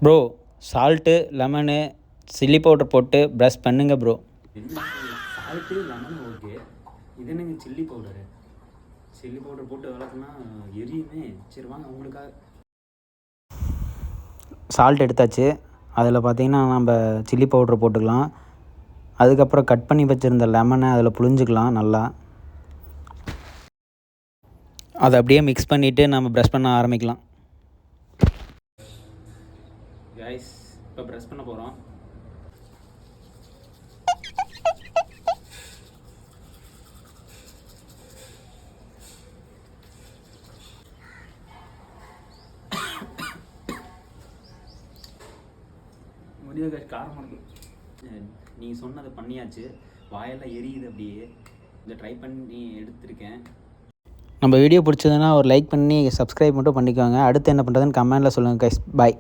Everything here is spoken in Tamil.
Bro salt lemon chilli powder போட்டு ப்ரஷ் பண்ணுங்க ப்ரோ. என்ன சால்ட்டு லெமன் ஓகே, இது என்னங்க சில்லி பவுடரு? சில்லி பவுடர் போட்டு வளர்க்குனா எரியுமே. சரி வாங்க உங்களுக்காக. சால்ட் எடுத்தாச்சு. அதில் பார்த்தீங்கன்னா நம்ம சில்லி பவுட்ரு போட்டுக்கலாம். அதுக்கப்புறம் கட் பண்ணி வச்சுருந்த லெமனை அதில் புழிஞ்சிக்கலாம் நல்லா. அதை அப்படியே மிக்ஸ் பண்ணிவிட்டு நம்ம ப்ரஷ் பண்ண ஆரம்பிக்கலாம். கைஸ் இப்போ ப்ரஷ் பண்ண போகிறோம். முடிய கைஸ் காரமாக இருக்கு. நீங்கள் சொன்னதை பண்ணியாச்சு. வாயெல்லாம் எரியுது அப்படியே. இதை ட்ரை பண்ணி எடுத்திருக்கேன். நம்ம வீடியோ பிடிச்சதுன்னா ஒரு லைக் பண்ணி சப்ஸ்கிரைப் மட்டும் பண்ணிக்கோங்க. அடுத்து என்ன பண்ணுறதுன்னு கமெண்டில் சொல்லுங்கள் கைஸ். பாய்.